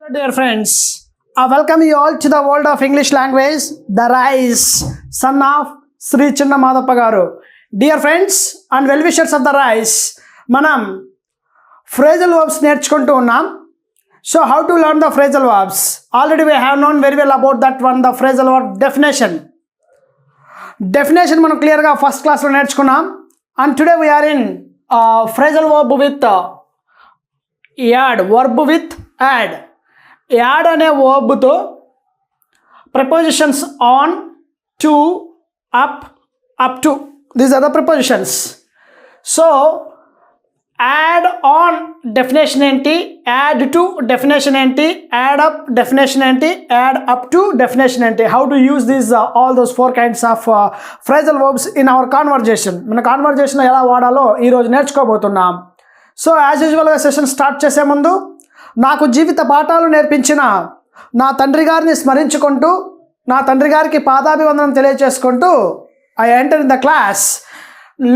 So dear friends, I welcome you all to the world of English language, the rise, son of Sri Chinna Madappa garu. Dear friends and well-wishers of the rise, manam phrasal verbs నేర్చుకుంటూ ఉన్నాం. So how to learn the phrasal verbs? Already we have known very well about that one, the phrasal verb definition. Definition మనం క్లియర్గా first క్లాస్లో నేర్చుకున్నాం. And today we are in phrasal verb with add, verb with add. Add అనే వర్బ్తో prepositions on, to, up, up to, these are the prepositions. So add on definition ఏంటి, add to definition ఏంటి, add up definition ఏంటి, add up to definition ఏంటి, how to use these all those four kinds of phrasal verbs in our conversation. మన కాన్వర్జేషన్లో ఎలా వాడాలో ఈరోజు నేర్చుకోబోతున్నాం. So as యూజువల్గా session start చేసే ముందు నాకు జీవిత పాఠాలు నేర్పించిన నా తండ్రి గారిని స్మరించుకుంటూ నా తండ్రి గారికి పాదాభివందనం తెలియజేసుకుంటూ I enter in the class.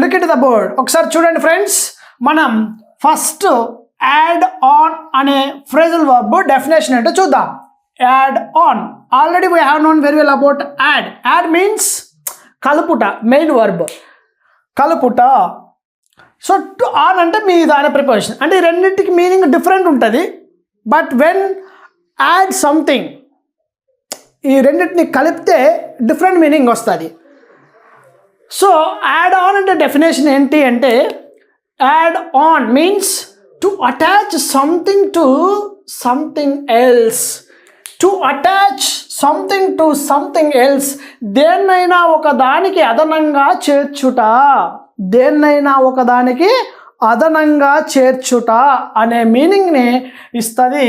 Look at the board. ఒకసారి చూడండి ఫ్రెండ్స్, మనం ఫస్ట్ యాడ్ ఆన్ అనే ఫ్రేజల్ వర్బ్ డెఫినేషన్ ఏంటో చూద్దాం. Add on already we have known very well about add. Add means కలుపుట, మెయిన్ వర్బ్ కలుపుట. సో టు ఆన్ అంటే మీద అనే ప్రిపోజిషన్, అంటే ఈ రెండింటికి మీనింగ్ డిఫరెంట్ ఉంటుంది. బట్ వెన్ యాడ్ సంథింగ్, ఈ రెండింటిని కలిపితే డిఫరెంట్ మీనింగ్ వస్తుంది. సో యాడ్ ఆన్ అంటే డెఫినేషన్ ఏంటి అంటే, add on means to attach something to something else. To attach something to something else, దేన్నైనా ఒక దానికి అదనంగా చేర్చుట, దేన్నైనా ఒకదానికి అదనంగా చేర్చుట అనే మీనింగ్ని ఇస్తుంది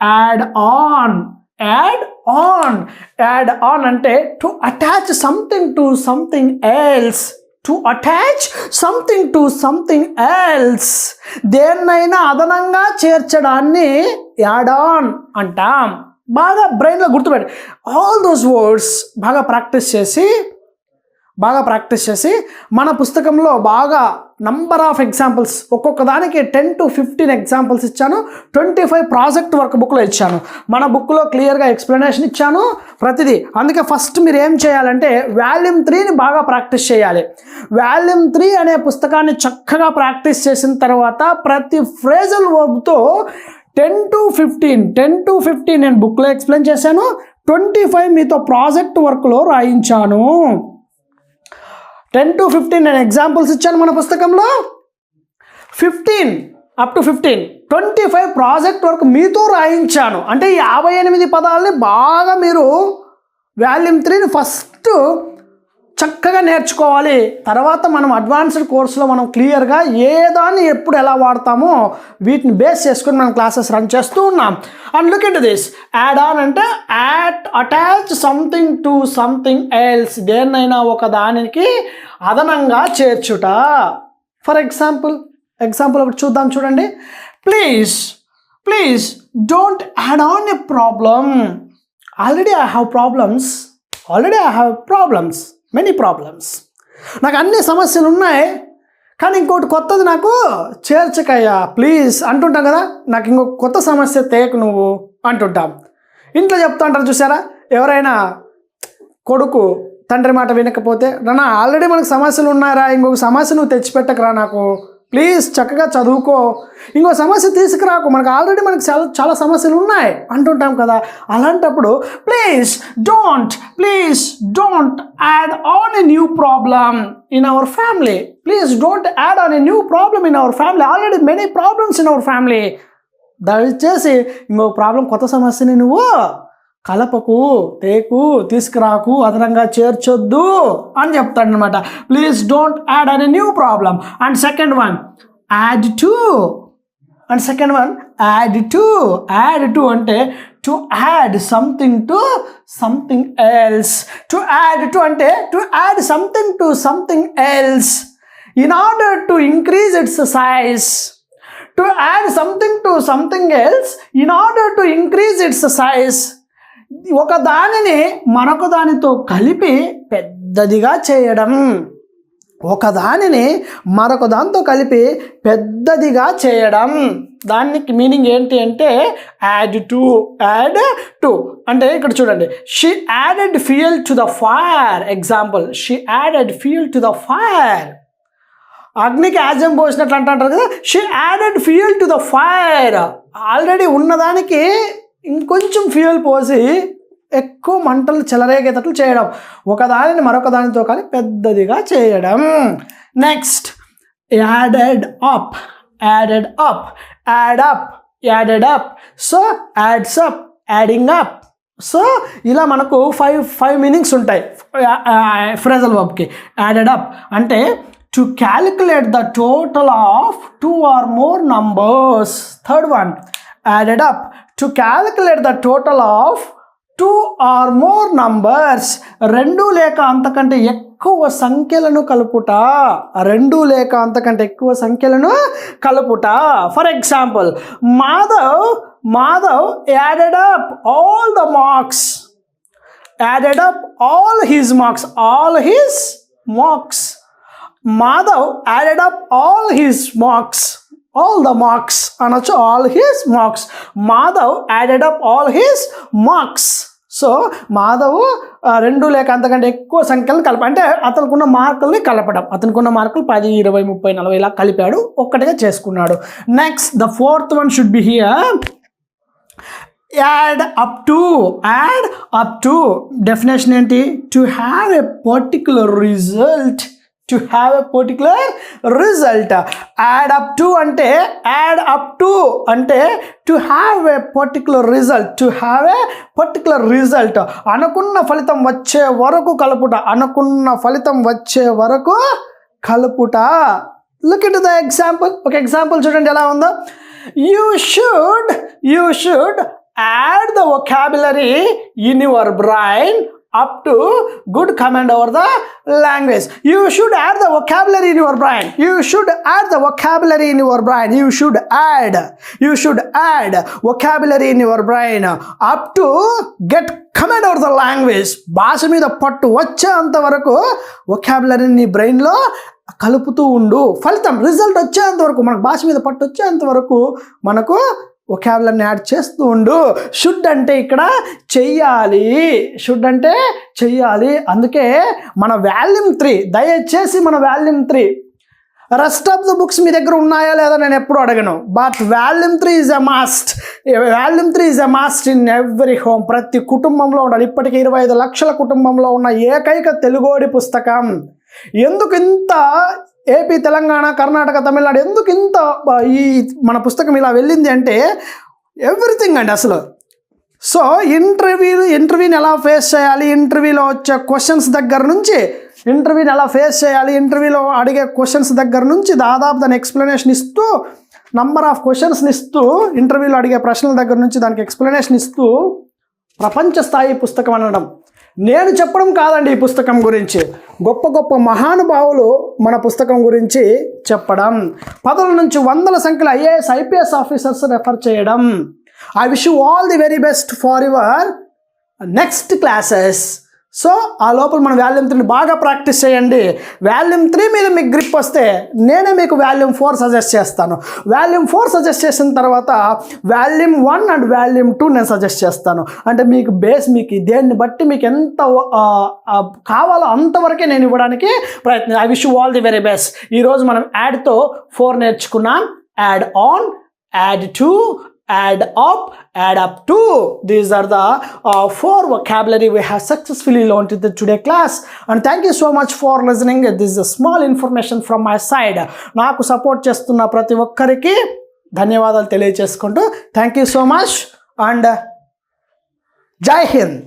add on. Add on, add on అంటే to attach something to something else. To attach something to something else, దేన్నైనా అదనంగా చేర్చడాన్ని యాడ్ ఆన్ అంటాం. బాగా బ్రెయిన్లో గుర్తుపెట్టి ఆల్ దోస్ వర్డ్స్ బాగా ప్రాక్టీస్ చేసి మన పుస్తకంలో బాగా నంబర్ ఆఫ్ ఎగ్జాంపుల్స్, ఒక్కొక్క దానికి 10 to 15 ఎగ్జాంపుల్స్ ఇచ్చాను. 25 ప్రాజెక్ట్ వర్క్ బుక్లో ఇచ్చాను. మన బుక్లో క్లియర్గా ఎక్స్ప్లెనేషన్ ఇచ్చాను ప్రతిదీ. అందుకే ఫస్ట్ మీరు ఏం చేయాలంటే వాల్యూమ్ 3ని బాగా ప్రాక్టీస్ చేయాలి. వాల్యూమ్ 3 అనే పుస్తకాన్ని చక్కగా ప్రాక్టీస్ చేసిన తర్వాత ప్రతి ఫ్రేజల్ వర్బ్తో 10 to 15 నేను బుక్లో ఎక్స్ప్లెయిన్ చేశాను. 25 మీతో ప్రాజెక్ట్ వర్క్లో రాయించాను. 10 to 15 నేను ఎగ్జాంపుల్స్ ఇచ్చాను మన పుస్తకంలో. 15 up to 15, 25 ప్రాజెక్ట్ వర్క్ మీతో రాయించాను. అంటే 58 పదాలని బాగా మీరు వాల్యూమ్ 3ని ఫస్ట్ చక్కగా నేర్చుకోవాలి. తర్వాత మనం అడ్వాన్స్డ్ కోర్సులో మనం క్లియర్గా ఏ దాన్ని ఎప్పుడు ఎలా వాడతామో వీటిని బేస్ చేసుకొని మనం క్లాసెస్ రన్ చేస్తూ ఉన్నాం. And look at this. Add on అంటే attach something to something else, దేన్నైనా ఒక దానికి అదనంగా చేర్చుట. ఫర్ ఎగ్జాంపుల్ ఒకటి చూద్దాం. చూడండి, please don't add on a problem. Already I have problems, many problems. నాకు అన్ని సమస్యలు ఉన్నాయి, కానీ ఇంకోటి కొత్తది నాకు చేర్చకయ్యా ప్లీజ్ అంటుంటాం కదా. నాకు ఇంకొక కొత్త సమస్య తేకు నువ్వు అంటుంటాం. ఇంట్లో చెప్తా ఉంటారు చూసారా, ఎవరైనా కొడుకు తండ్రి మాట వినకపోతే, నాన్న ఆల్రెడీ మనకు సమస్యలు ఉన్నారా, ఇంకొక సమస్య నువ్వు తెచ్చిపెట్టకరా, నాకు ప్లీజ్ చక్కగా చదువుకో, ఇంకో సమస్య తీసుకురాకు, మనకు ఆల్రెడీ చాలా సమస్యలు ఉన్నాయి అంటుంటాం కదా. అలాంటప్పుడు please don't add on a new problem in our family. Please don't add on a new problem in our family. Already many problems in our family. దయచేసి ఇంకొక ప్రాబ్లం, కొత్త సమస్యని నువ్వు కలపకు, తేకు, తీసుకురాకు, అదనంగా చేర్చొద్దు అని చెప్తాడు అనమాట. Please don't add on a new problem. And second one add to. Add to అంటే to add something to something else. To add to అంటే to add something to something else in order to increase its size. To add something to something else in order to increase its size. ఒక దానిని మరొక దానితో కలిపి పెద్దదిగా చేయడం. ఒకదానిని మరొక దాంతో కలిపి పెద్దదిగా చేయడం. దానికి మీనింగ్ ఏంటి అంటే యాడ్ టు అంటే ఇక్కడ చూడండి, she added fuel to the fire. Example, she added fuel to the fire. అగ్నికి ఆజ్యం పోసినట్లు అంటారు కదా, she added fuel to the fire. Already ఉన్నదానికి ఇంకొంచెం ఫ్యూయల్ పోసి ఎక్కువ మంటలు చెలరేగేటట్లు చేయడం, ఒకదానిని మరొక దానితో కలిపి పెద్దదిగా చేయడం. Next, added up, added up, add up, added up. So adds up, adding up. So ఇలా మనకు ఫైవ్ మీనింగ్స్ ఉంటాయి ఫ్రేజల్ వర్బ్కి. యాడెడ్ అప్ అంటే to calculate the total of 2 or more numbers. Third one, added up to calculate the total of 2 or more numbers. 2 లేక అంతకంటే ఎక్కువ సంఖ్యలను కలుపుట. 2 లేక అంతకంటే ఎక్కువ సంఖ్యలను కలుపుట. For example, Madhav added up all the marks. Added up all his marks. All his marks. Madhav added up all his marks. All the marks అనొచ్చు, all his marks. Madhav added up all his marks. So Madhav 2 లేక అంతకంటే ఎక్కువ సంఖ్యలను అంటే అతనుకున్న మార్కుల్ని కలపడం. అతనుకున్న మార్కులు 10, 20, 30, 40 ఇలా కలిపాడు, ఒక్కటిగా చేసుకున్నాడు. Next, the fourth one should be here, add up to. Add up to definition ఏంటి? To have a particular result. To have a particular result. Add up to అంటే, యాడ్ అప్ టు అంటే to have a particular result. To have a particular result. అనుకున్న ఫలితం వచ్చే వరకు కలుపుట. అనుకున్న ఫలితం వచ్చే వరకు కలుపుట. Look it the example. ఒక ఎగ్జాంపుల్ చూడండి ఎలా ఉందో. You should add the vocabulary in your brain up to good command over the language. You should add the vocabulary in your brain. You should add the vocabulary in your brain. You should add vocabulary in your brain up to get command over the language. భాష మీద పట్టు వచ్చేంత వరకు vocabulary ని brain లో కలుపుతూ ఉండు. ఫలితం రిజల్ట్ వచ్చేంత వరకు, మనకు భాష మీద పట్టు వచ్చేంత వరకు మనకు వొకాబులరీని యాడ్ చేస్తూ ఉండు. షుడ్ అంటే ఇక్కడ చెయ్యాలి. షుడ్ అంటే చెయ్యాలి. అందుకే మన వాల్యూమ్ 3, దయచేసి మన volume 3, rest of the books మీ దగ్గర ఉన్నాయా లేదా నేను ఎప్పుడు అడగను, but volume 3 is a must. Volume 3 is a must in every home. ప్రతి కుటుంబంలో ఉండాలి. ఇప్పటికీ 25 లక్షల కుటుంబంలో ఉన్న ఏకైక తెలుగోడి పుస్తకం. ఎందుకు ఇంత ఏపీ, తెలంగాణ, కర్ణాటక, తమిళనాడు ఎందుకు ఇంత ఈ మన పుస్తకం ఇలా వెళ్ళింది అంటే ఎవ్రీథింగ్ అండి అసలు. సో ఇంటర్వ్యూని ఎలా ఫేస్ చేయాలి, ఇంటర్వ్యూలో వచ్చే క్వశ్చన్స్ దగ్గర నుంచి, ఇంటర్వ్యూని ఎలా ఫేస్ చేయాలి, ఇంటర్వ్యూలో అడిగే క్వశ్చన్స్ దగ్గర నుంచి దాదాపు దాని ఎక్స్ప్లెనేషన్ ఇస్తూ, నంబర్ ఆఫ్ క్వశ్చన్స్ని ఇస్తూ, ఇంటర్వ్యూలో అడిగే ప్రశ్నల దగ్గర నుంచి దానికి ఎక్స్ప్లెనేషన్ ఇస్తూ ప్రపంచ స్థాయి పుస్తకం అనడం. నేను చెప్పడం కాదండి, ఈ పుస్తకం గురించి గొప్ప గొప్ప మహానుభావులు మన పుస్తకం గురించి చెప్పడం. 10 నుంచి 100 సంఖ్యలో IAS, IPS ఆఫీసర్స్ రెఫర్ చేయడం. I wish you all the very best for your next classes. So ఆ లోపల మన వాల్యూమ్ 3ని బాగా ప్రాక్టీస్ చేయండి. వాల్యూమ్ 3 మీద మీకు గ్రిప్ వస్తే నేనే మీకు వాల్యూమ్ 4 సజెస్ట్ చేస్తాను. వాల్యూమ్ 4 సజెస్ట్ చేసిన తర్వాత వాల్యూమ్ 1 అండ్ వాల్యూమ్ 2 నేను సజెస్ట్ చేస్తాను. అంటే మీకు బేస్, మీకు దేన్ని బట్టి మీకు ఎంత కావాలో అంతవరకే నేను ఇవ్వడానికి ప్రయత్నం. I wish you all the very best. ఈరోజు మనం యాడ్తో 4 నేర్చుకున్నాం. Add on, add to, add up to. These are the 4 vocabulary we have successfully learned in the today class, and thank you so much for listening. This is a small information from my side. నాకు support చేస్తున్న ప్రతి ఒక్కరికి ధన్యవాదాలు తెలియజేసుకుంటూ thank you so much and జై హింద్.